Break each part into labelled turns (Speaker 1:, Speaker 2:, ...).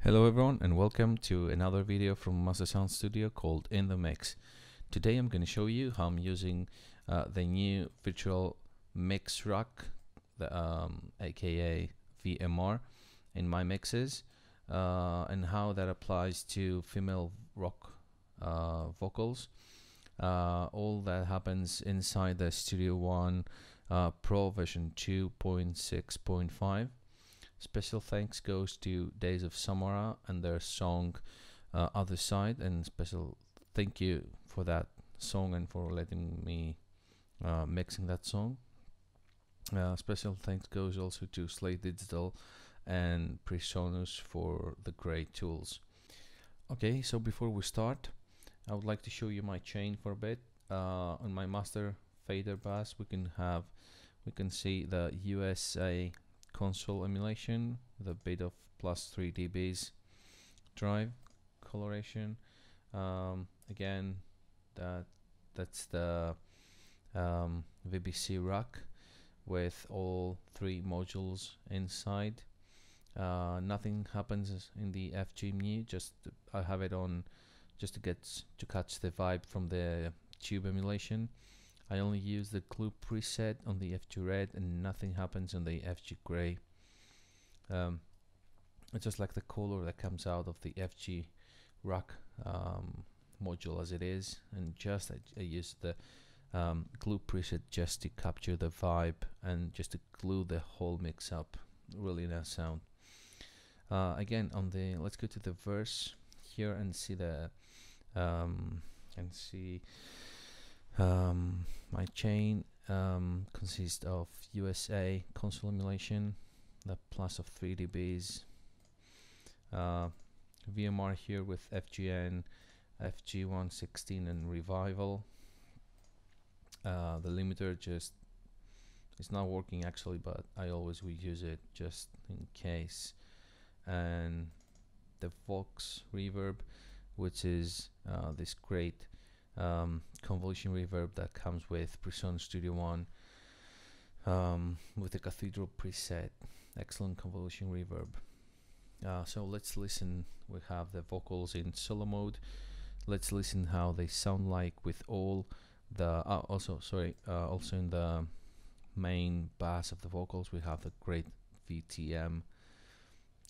Speaker 1: Hello everyone and welcome to another video from Master Sound Studio called In the Mix. Today I'm going to show you how I'm using the new virtual mix rack, aka VMR, in my mixes and how that applies to female rock vocals. All that happens inside the Studio One Pro version 2.6.5. Special thanks goes to Days of Samara and their song Other Side, and special thank you for that song and for letting me mixing that song. Special thanks goes also to Slate Digital and Presonus for the great tools. Okay, so before we start, I would like to show you my chain for a bit. On my master fader bass, we can see the USA console emulation with a bit of plus 3 dBs drive coloration. Again, that's the VBC rack with all 3 modules inside. Nothing happens in the FG menu, just I have it on just to catch the vibe from the tube emulation. I only use the glue preset on the FG red and nothing happens on the FG gray. It's just like the color that comes out of the FG rack module as it is, and just I use the glue preset just to capture the vibe and just to glue the whole mix up. Really nice sound. Again, on the let's go to the verse here and see the my chain consists of USA console emulation, the plus of 3 dBs, VMR here with FGN, FG116 and Revival. The limiter just is not working actually, but I always will use it just in case. And the Vox reverb, which is this great convolution reverb that comes with Presonus Studio One with the Cathedral preset. Excellent convolution reverb. So let's listen. We have the vocals in solo mode. Let's listen how they sound like with all the also in the main bass of the vocals we have the great VTM.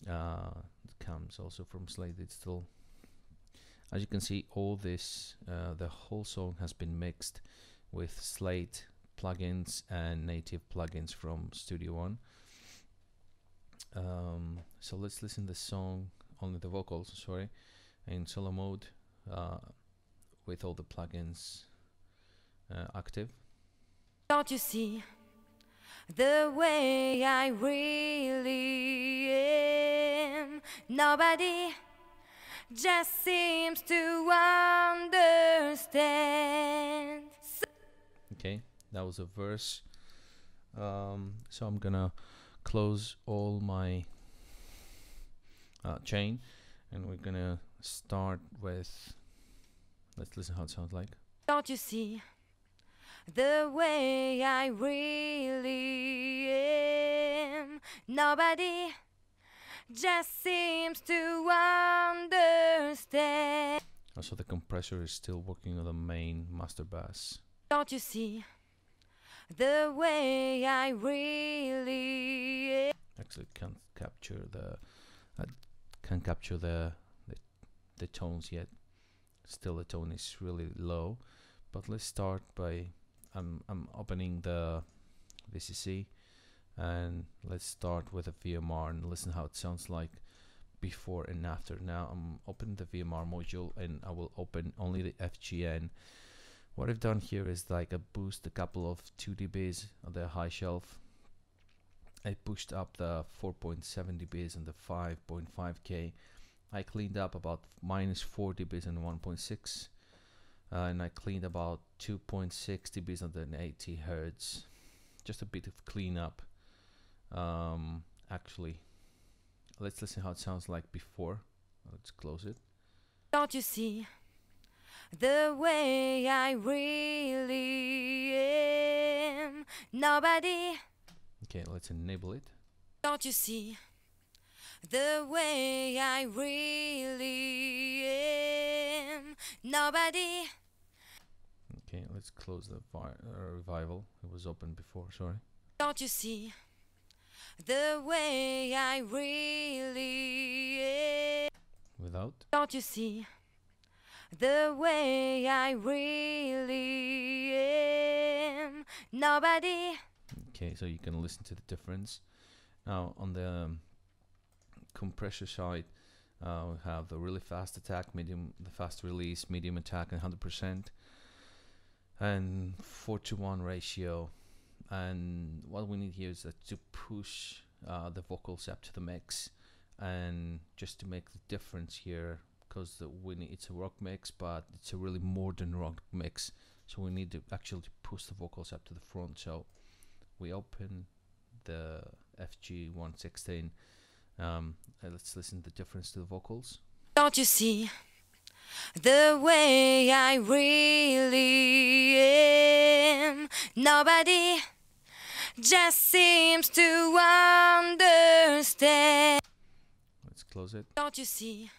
Speaker 1: It comes also from Slate Digital. As you can see, all this, the whole song has been mixed with Slate plugins and native plugins from Studio One. So let's listen to the song, only the vocals, sorry, in solo mode with all the plugins active.
Speaker 2: Don't you see the way I really am? Nobody just seems to understand.
Speaker 1: Okay, that was a verse. So I'm gonna close all my chain and we're gonna start with, let's listen how it sounds like.
Speaker 2: Don't you see the way I really am? Nobody just seems to understand.
Speaker 1: Also the compressor is still working on the main master bass.
Speaker 2: Don't you see the way I really am?
Speaker 1: Actually can't capture the tones yet. Still the tone is really low, but let's start by I'm opening the VCC and let's start with a VMR and listen how it sounds like before and after. Now I'm opening the VMR module and I will open only the FGN. What I've done here is like I boost a couple of 2 dBs on the high shelf. I pushed up the 4.7 dBs and the 5.5K. I cleaned up about minus 4 dBs and 1.6 and I cleaned about 2.6 dBs on the 80 Hertz. Just a bit of cleanup. Actually, let's listen how it sounds like before. Let's close it.
Speaker 2: Don't you see the way I really am? Nobody.
Speaker 1: Okay, let's enable it.
Speaker 2: Don't you see the way I really am. Nobody.
Speaker 1: Okay, let's close the revival. It was open before, sorry.
Speaker 2: Don't you see the way I really am?
Speaker 1: Without.
Speaker 2: Don't you see the way I really am? Nobody.
Speaker 1: Okay, so you can listen to the difference. Now on the compressor side, we have the really fast attack, the fast release, medium attack, and 100%, and 4:1 ratio. And what we need here is to push the vocals up to the mix, and just to make the difference here, because it's a rock mix, but it's a really modern rock mix, so we need to actually push the vocals up to the front. So we open the FG 116. Let's listen to the difference to the vocals.
Speaker 2: Don't you see the way I really am? Nobody just seems to understand.
Speaker 1: Let's close it.
Speaker 2: Don't you see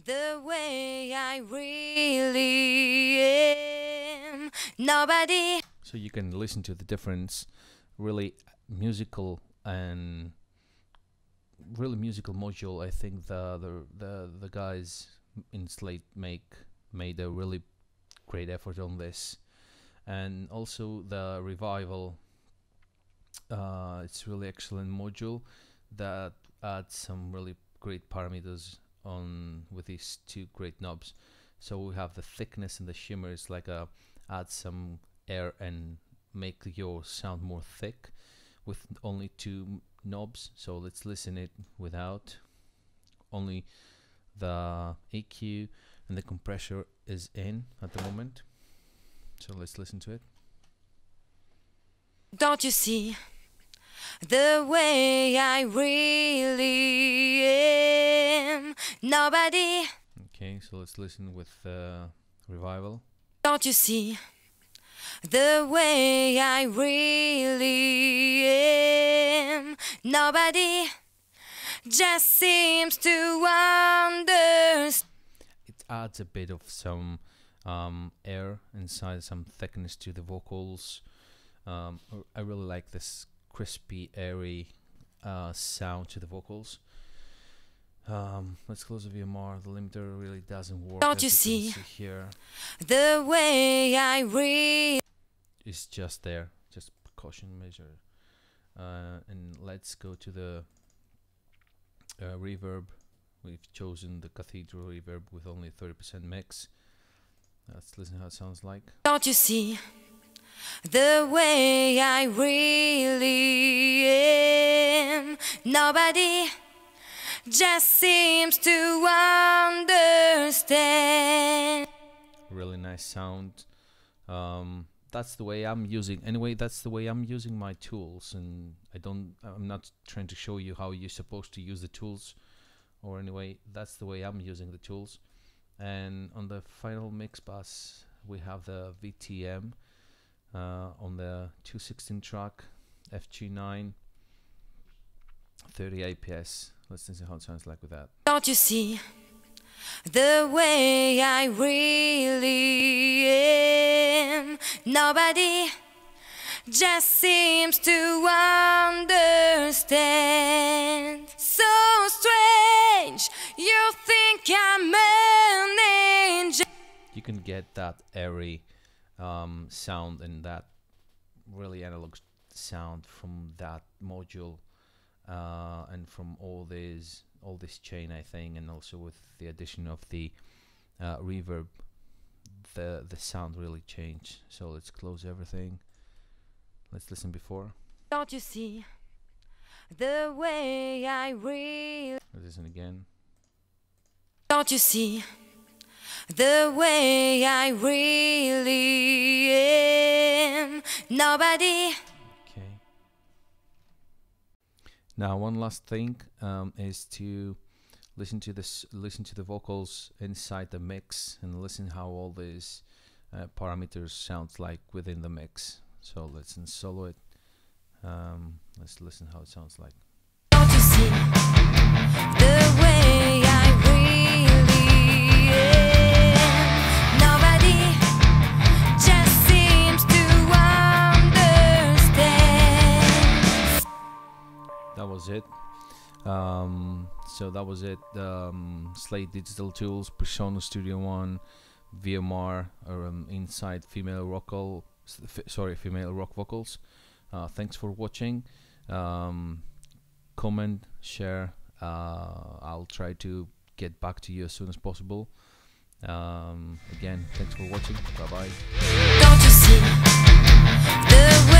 Speaker 2: the way I really am? Nobody.
Speaker 1: So you can listen to the difference. Really musical and really musical module. I think the guys in Slate made a really great effort on this, and also the revival. It's really excellent module that adds some really great parameters on with these two great knobs. So we have the thickness and the shimmer is like add some air and make your sound more thick with only two knobs. So let's listen it without. Only the EQ and the compressor is in at the moment. So let's listen to it.
Speaker 2: Don't you see the way I really am? Nobody.
Speaker 1: Okay, so let's listen with revival.
Speaker 2: Don't you see the way I really am? Nobody just seems to understand.
Speaker 1: It adds a bit of some air inside, some thickness to the vocals. I really like this crispy, airy sound to the vocals. Let's close the VMR. The limiter really doesn't work.
Speaker 2: Don't you see
Speaker 1: here?
Speaker 2: The way I really.
Speaker 1: It's just there, just precaution measure. And let's go to the reverb. We've chosen the cathedral reverb with only 30% mix. Let's listen how it sounds like.
Speaker 2: Don't you see the way I really am? Nobody just seems to understand.
Speaker 1: Really nice sound. That's the way I'm using. Anyway, that's the way I'm using my tools, and I'm not trying to show you how you're supposed to use the tools, or anyway, that's the way I'm using the tools. And on the final mix bus, we have the VTM on the 216 track, FG9, 30 APS. Let's listen how it sounds like with that.
Speaker 2: Don't you see the way I really am? Nobody just seems to understand. So strange, you think I'm an angel.
Speaker 1: You can get that airy sound and that really analog sound from that module, and from all this chain, I think, and also with the addition of the reverb, the sound really changed. So let's close everything. Let's listen before.
Speaker 2: Don't you see the way I really.
Speaker 1: Let's listen again.
Speaker 2: Don't you see the way I really am? Nobody.
Speaker 1: Okay. Now one last thing is to listen to the vocals inside the mix, and listen how all these parameters sounds like within the mix. So let's solo it. Let's listen how it sounds like.
Speaker 2: Don't you see the way I really am. Nobody just seems to understand.
Speaker 1: That was it. So that was it. Slate Digital Tools, Presonus Studio One, VMR, inside female rock female rock vocals. Thanks for watching. Comment, share. I'll try to get back to you as soon as possible. Again, thanks for watching. Bye bye.
Speaker 2: Don't you see the way